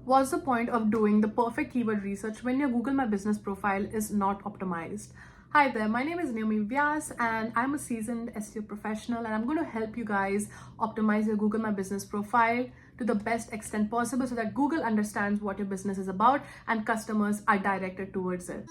What's the point of doing the perfect keyword research when your Google My Business profile is not optimized? Hi there, my name is Naomi Vyas and I'm a seasoned SEO professional, and I'm going to help you guys optimize your Google My Business profile to the best extent possible so that Google understands what your business is about and customers are directed towards it.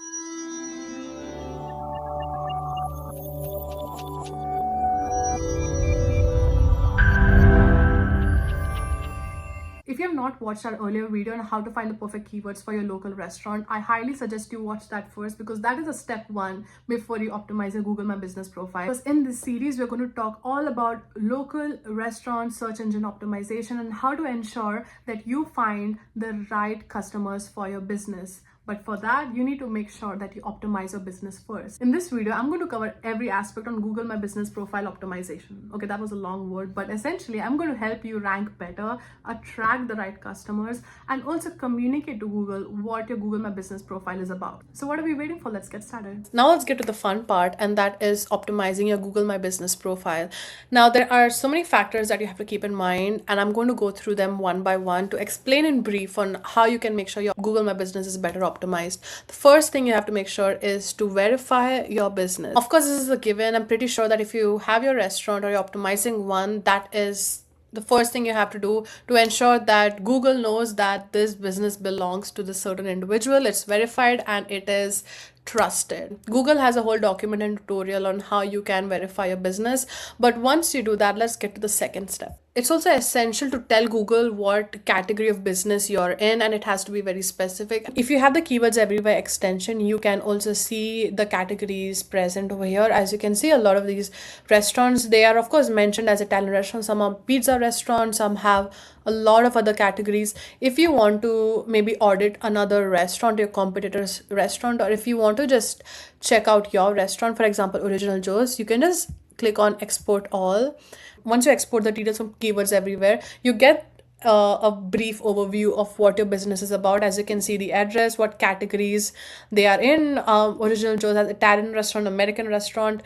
If you have not watched our earlier video on how to find the perfect keywords for your local restaurant, I highly suggest you watch that first, because that is a step one before you optimize your Google My Business profile. Because in this series, we're going to talk all about local restaurant search engine optimization and how to ensure that you find the right customers for your business. But for that, you need to make sure that you optimize your business first. In this video, I'm going to cover every aspect on Google My Business profile optimization. Okay, that was a long word, but essentially, I'm going to help you rank better, attract the right customers, and also communicate to Google what your Google My Business profile is about. So what are we waiting for? Let's get started. Now let's get to the fun part, and that is optimizing your Google My Business profile. Now, there are so many factors that you have to keep in mind, and I'm going to go through them one by one to explain in brief on how you can make sure your Google My Business is better optimized. The first thing you have to make sure is to verify your business. Of course, this is a given. I'm pretty sure that if you have your restaurant or you're optimizing one, that is the first thing you have to do to ensure that Google knows that this business belongs to the certain individual, it's verified, and it is trusted. Google has a whole document and tutorial on how you can verify your business. But once you do that, let's get to the second step. It's also essential to tell Google what category of business you're in, and it has to be very specific. If you have the keywords everywhere extension, you can also see the categories present over here. As you can see, a lot of these restaurants, they are of course mentioned as Italian restaurants. Some are pizza restaurants, some have a lot of other categories. If you want to maybe audit another restaurant, your competitor's restaurant, or if you want to just check out your restaurant, for example, Original Joe's, you can just click on export all. Once you export the details from keywords everywhere, you get a brief overview of what your business is about. As you can see, the address, what categories they are in. Original Joe's has Italian restaurant, American restaurant,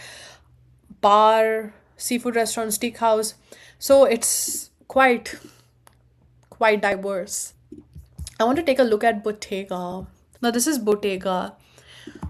bar, seafood restaurant, steakhouse. So it's quite diverse. I want to take a look at Bottega. Now this is Bottega.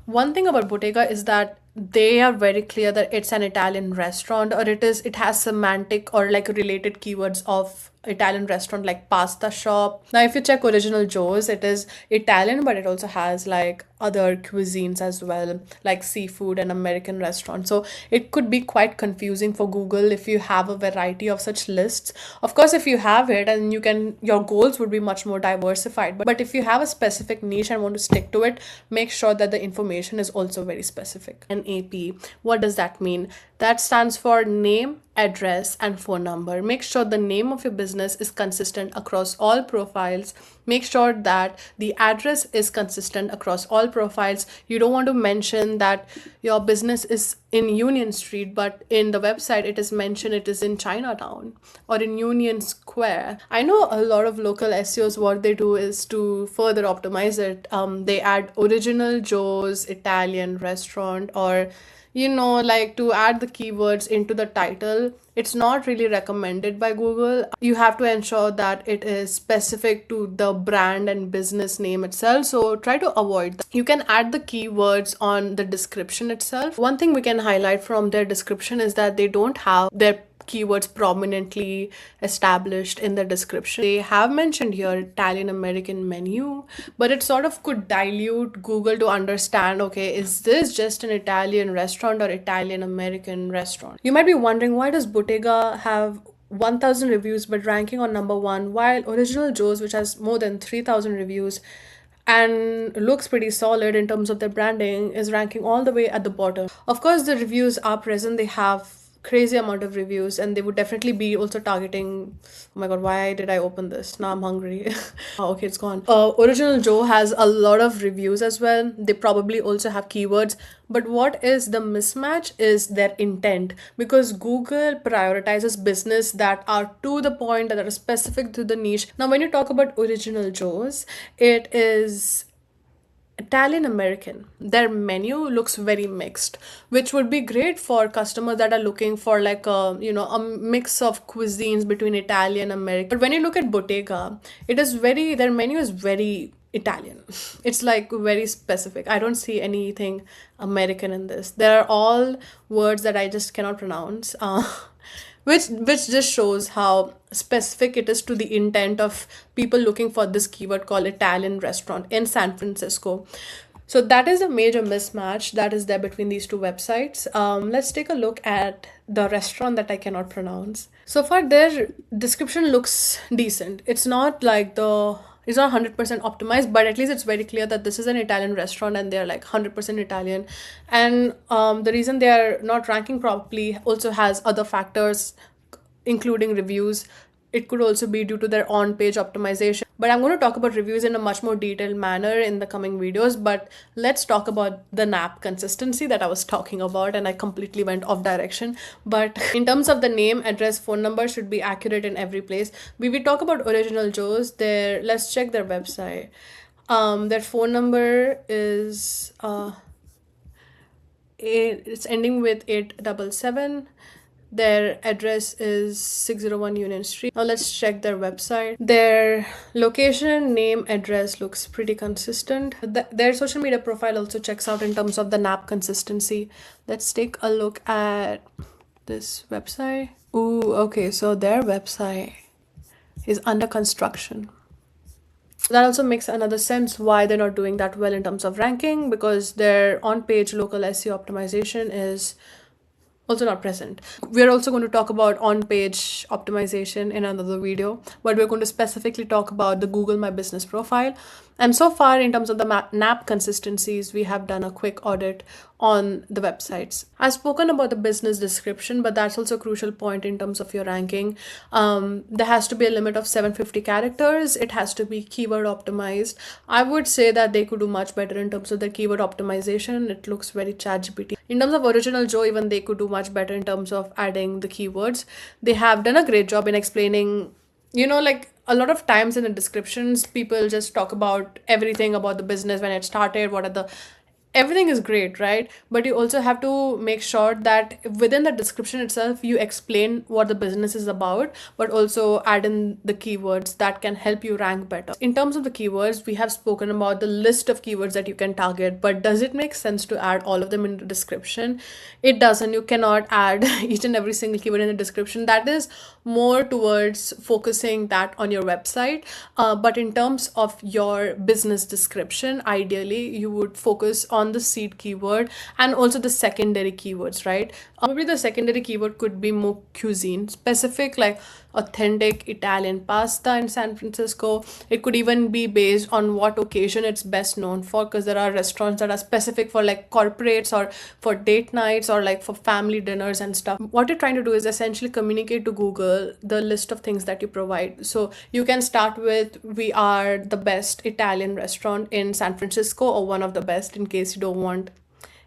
One thing about Bottega is that they are very clear that it's an Italian restaurant, or it has semantic or like related keywords of Italian restaurant, like pasta shop. Now if you check Original Joe's, it is Italian, but it also has like other cuisines as well, like seafood and American restaurant. So it could be quite confusing for Google if you have a variety of such lists. Of course, if you have it, and your goals would be much more diversified. But if you have a specific niche and want to stick to it, make sure that the information is also very specific. NAP, what does that mean? That stands for name, address, and phone number. Make sure the name of your business is consistent across all profiles. Make sure that the address is consistent across all profiles. You don't want to mention that your business is in Union Street, but in the website it is mentioned it is in Chinatown or in Union Square. I know a lot of local SEOs, what they do is to further optimize it. They add Original Joe's Italian restaurant, or like to add the keywords into the title. It's not really recommended by Google. You have to ensure that it is specific to the brand and business name itself. So try to avoid that. You can add the keywords on the description itself. One thing we can highlight from their description is that they don't have their keywords prominently established in the description. They have mentioned here Italian American menu, but it sort of could dilute Google to understand, okay, is this just an Italian restaurant or Italian American restaurant? You might be wondering, why does Bottega have 1,000 reviews but ranking on number one, while Original Joe's, which has more than 3,000 reviews and looks pretty solid in terms of their branding, is ranking all the way at the bottom? Of course, the reviews are present. They have crazy amount of reviews, and they would definitely be also targeting, oh my god, why did I open this? Now I'm hungry. Oh, okay, it's gone. Original Joe has a lot of reviews as well. They probably also have keywords, but what is the mismatch is their intent, because Google prioritizes business that are to the point, that are specific to the niche. Now when you talk about Original Joe's, it is Italian American. Their menu looks very mixed, which would be great for customers that are looking for like a mix of cuisines between Italian American. But when you look at Bottega, their menu is very Italian. It's like very specific. I don't see anything American in this. There are all words that I just cannot pronounce. Which just shows how specific it is to the intent of people looking for this keyword called Italian restaurant in San Francisco. So that is a major mismatch that is there between these two websites. Let's take a look at the restaurant that I cannot pronounce. So far, their description looks decent. It's not 100% optimized, but at least it's very clear that this is an Italian restaurant and they're like 100% Italian. And the reason they are not ranking properly also has other factors, including reviews. It could also be due to their on-page optimization. But I'm going to talk about reviews in a much more detailed manner in the coming videos. But let's talk about the NAP consistency that I was talking about, and I completely went off direction. But in terms of the name, address, phone number should be accurate in every place. We will talk about Original Joe's. Let's check their website. Their phone number is it's ending with 877. Their address is 601 Union Street. Now let's check their website. Their location, name, address looks pretty consistent. Their social media profile also checks out in terms of the NAP consistency. Let's take a look at this website. Ooh, okay, so their website is under construction. That also makes another sense why they're not doing that well in terms of ranking, because their on-page local SEO optimization is also not present. We're also going to talk about on-page optimization in another video, but we're going to specifically talk about the Google My Business profile. And so far, in terms of the NAP consistencies, we have done a quick audit on the websites. I've spoken about the business description, but that's also a crucial point in terms of your ranking. There has to be a limit of 750 characters. It has to be keyword optimized. I would say that they could do much better in terms of their keyword optimization. It looks very ChatGPT. In terms of Original Joe, even they could do much better in terms of adding the keywords. They have done a great job in explaining, like a lot of times in the descriptions, people just talk about everything about the business, when it started, everything is great, right? But you also have to make sure that within the description itself, you explain what the business is about, but also add in the keywords that can help you rank better. In terms of the keywords, we have spoken about the list of keywords that you can target, but does it make sense to add all of them in the description? It doesn't. You cannot add each and every single keyword in the description. That is more towards focusing that on your website. But in terms of your business description, ideally, you would focus on the seed keyword and also the secondary keywords, right? Maybe the secondary keyword could be more cuisine specific, like authentic Italian pasta in San Francisco. It could even be based on what occasion it's best known for, because there are restaurants that are specific for like corporates or for date nights or like for family dinners and stuff. What you're trying to do is essentially communicate to Google the list of things that you provide. So you can start with, we are the best Italian restaurant in San Francisco, or one of the best, in case you don't want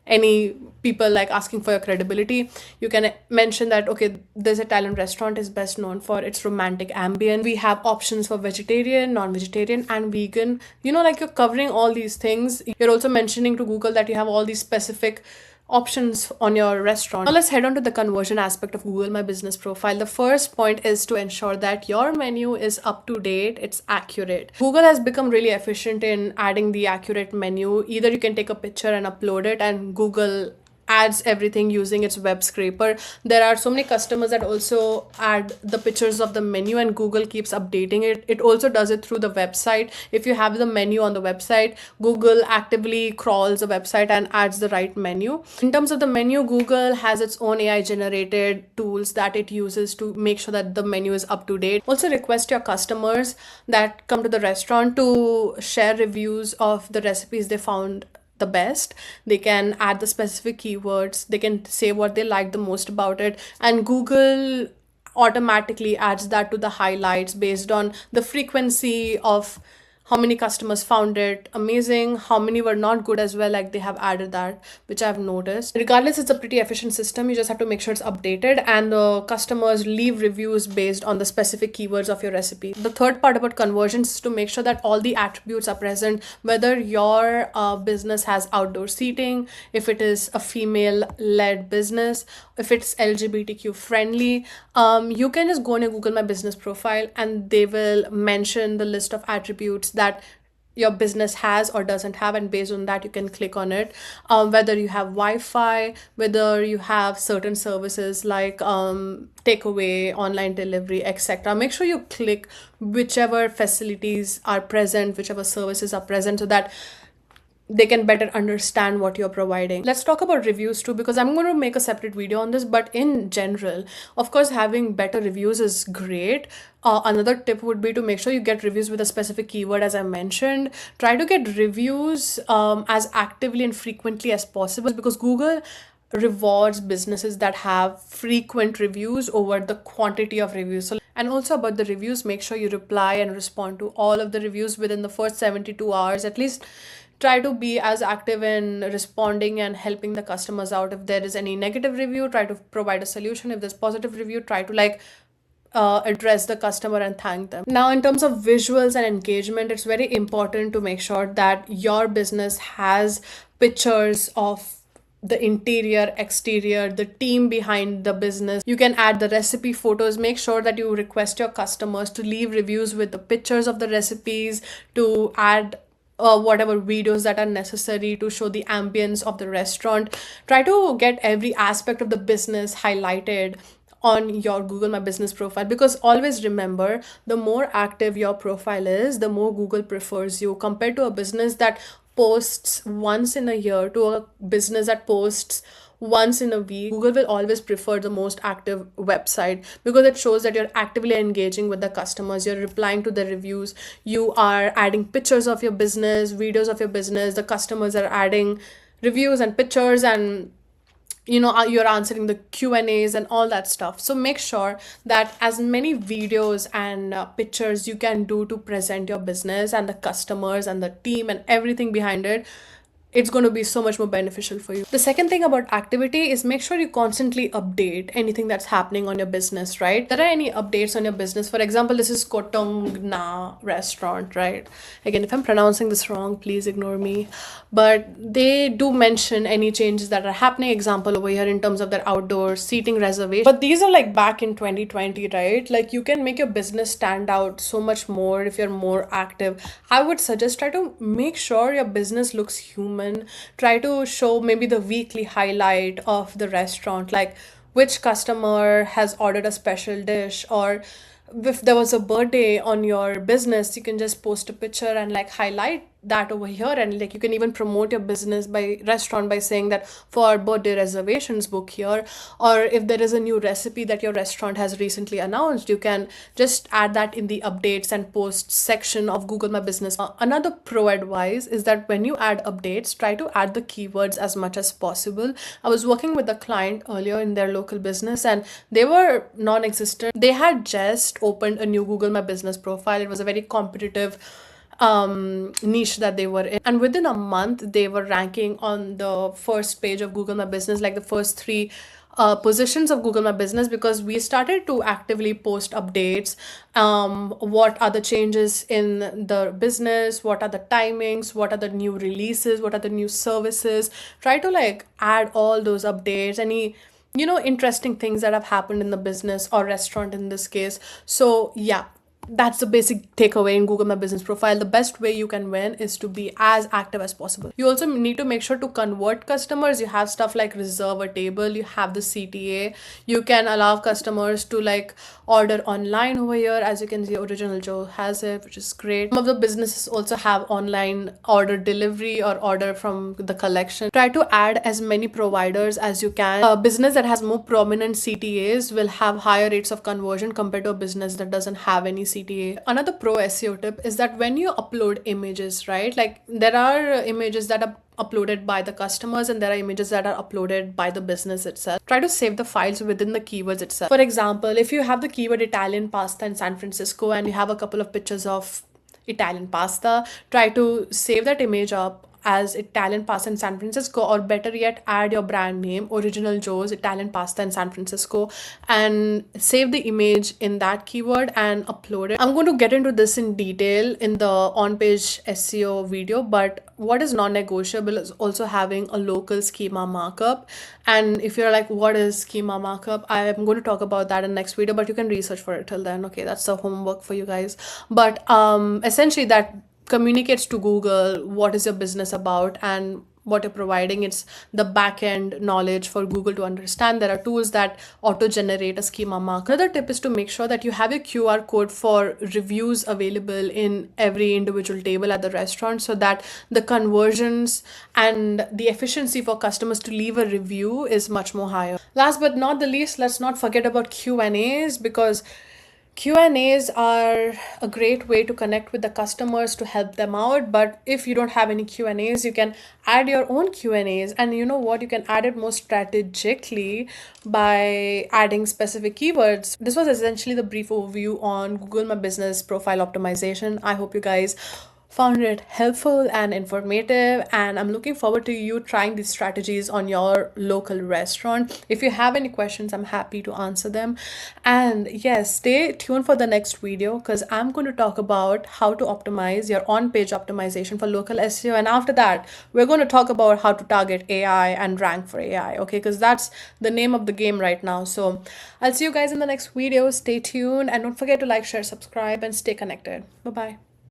any people like asking for your credibility. You can mention that, okay, this Italian restaurant is best known for its romantic ambience. We have options for vegetarian, non-vegetarian, and vegan. Like you're covering all these things. You're also mentioning to Google that you have all these specific options on your restaurant. Now let's head on to the conversion aspect of Google My Business profile. The first point is to ensure that your menu is up to date, it's accurate. Google has become really efficient in adding the accurate menu. Either you can take a picture and upload it, and Google adds everything using its web scraper. There are so many customers that also add the pictures of the menu, and Google keeps updating it. It also does it through the website. If you have the menu on the website, Google actively crawls the website and adds the right menu. In terms of the menu, Google has its own AI generated tools that it uses to make sure that the menu is up to date. Also request your customers that come to the restaurant to share reviews of the recipes they found the best. They can add the specific keywords, they can say what they like the most about it, and Google automatically adds that to the highlights based on the frequency of how many customers found it amazing, how many were not good as well, like they have added that, which I've noticed. Regardless, it's a pretty efficient system. You just have to make sure it's updated, and the customers leave reviews based on the specific keywords of your recipe. The third part about conversions is to make sure that all the attributes are present, whether your business has outdoor seating, if it is a female led business, if it's LGBTQ friendly. You can just go on your Google My Business profile and they will mention the list of attributes that your business has or doesn't have, and based on that you can click on it. Whether you have Wi-Fi, whether you have certain services like takeaway, online delivery, etc. Make sure you click whichever facilities are present, whichever services are present, so that they can better understand what you're providing. Let's talk about reviews too, because I'm going to make a separate video on this. But in general, of course, having better reviews is great. Another tip would be to make sure you get reviews with a specific keyword, as I mentioned. Try to get reviews as actively and frequently as possible, because Google rewards businesses that have frequent reviews over the quantity of reviews. So, and also about the reviews, make sure you reply and respond to all of the reviews within the first 72 hours at least. Try to be as active in responding and helping the customers out. If there is any negative review, try to provide a solution. If there's positive review, try to address the customer and thank them. Now, in terms of visuals and engagement, it's very important to make sure that your business has pictures of the interior, exterior, the team behind the business. You can add the recipe photos. Make sure that you request your customers to leave reviews with the pictures of the recipes, to add whatever videos that are necessary to show the ambience of the restaurant. Try to get every aspect of the business highlighted on your Google My Business profile, because always remember, the more active your profile is, the more Google prefers you, compared to a business that posts once in a year to a business that posts once in a week. Google will always prefer the most active website, because it shows that you're actively engaging with the customers, you're replying to the reviews, you are adding pictures of your business, videos of your business, the customers are adding reviews and pictures, and you're answering the Q&As and all that stuff. So make sure that as many videos and pictures you can do to present your business and the customers and the team and everything behind it, it's going to be so much more beneficial for you. The second thing about activity is make sure you constantly update anything that's happening on your business, right? There are any updates on your business. For example, this is Kotongna restaurant, right? Again, if I'm pronouncing this wrong, please ignore me. But they do mention any changes that are happening. Example over here in terms of their outdoor seating reservation. But these are like back in 2020, right? Like you can make your business stand out so much more if you're more active. I would suggest try to make sure your business looks human. Try to show maybe the weekly highlight of the restaurant, like which customer has ordered a special dish, or if there was a birthday on your business, you can just post a picture and like highlight that over here. And like you can even promote your business by restaurant by saying that for birthday reservations, book here. Or if there is a new recipe that your restaurant has recently announced, you can just add that in the updates and posts section of Google My Business. Another pro advice is that when you add updates, try to add the keywords as much as possible. I was working with a client earlier in their local business and they were non-existent. They had just opened a new Google My Business profile. It was a very competitive niche that they were in, and within a month they were ranking on the first page of Google My Business, like the first three positions of Google My Business, because we started to actively post updates. What are the changes in the business, what are the timings, what are the new releases, what are the new services. Try to like add all those updates, any interesting things that have happened in the business or restaurant in this case. So yeah, that's the basic takeaway in Google My Business profile. The best way you can win is to be as active as possible. You also need to make sure to convert customers. You have stuff like reserve a table, you have the CTA. You can allow customers to like order online over here. As you can see, Original Joe has it, which is great. Some of the businesses also have online order delivery or order from the collection. Try to add as many providers as you can. A business that has more prominent CTAs will have higher rates of conversion compared to a business that doesn't have any CTA. Another pro SEO tip is that when you upload images, right? Like there are images that are uploaded by the customers and there are images that are uploaded by the business itself. Try to save the files within the keywords itself. For example, if you have the keyword Italian pasta in San Francisco and you have a couple of pictures of Italian pasta, try to save that image up as Italian pasta in San Francisco, or better yet, add your brand name, Original Joe's Italian Pasta in San Francisco, and save the image in that keyword and upload it. I'm going to get into this in detail in the on page SEO video, but what is non negotiable is also having a local schema markup. And if you're like, what is schema markup? I'm going to talk about that in next video, but you can research for it till then. Okay, that's the homework for you guys. But essentially, that communicates to Google what is your business about and what you're providing. It's the back end knowledge for Google to understand. There are tools that auto generate a schema mark. Another tip is to make sure that you have your QR code for reviews available in every individual table at the restaurant, so that the conversions and the efficiency for customers to leave a review is much more higher. Last but not the least, let's not forget about Q&As, because Q&As are a great way to connect with the customers to help them out. But if you don't have any Q&As, you can add your own Q&As. And you know what? You can add it more strategically by adding specific keywords. This was essentially the brief overview on Google My Business profile optimization. I hope you guys found it helpful and informative, and I'm looking forward to you trying these strategies on your local restaurant. If you have any questions, I'm happy to answer them. And yes, stay tuned for the next video, because I'm going to talk about how to optimize your on-page optimization for local SEO. And after that, we're going to talk about how to target AI and rank for AI, okay? Because that's the name of the game right now. So I'll see you guys in the next video. Stay tuned, and don't forget to like, share, subscribe, and stay connected. Bye-bye.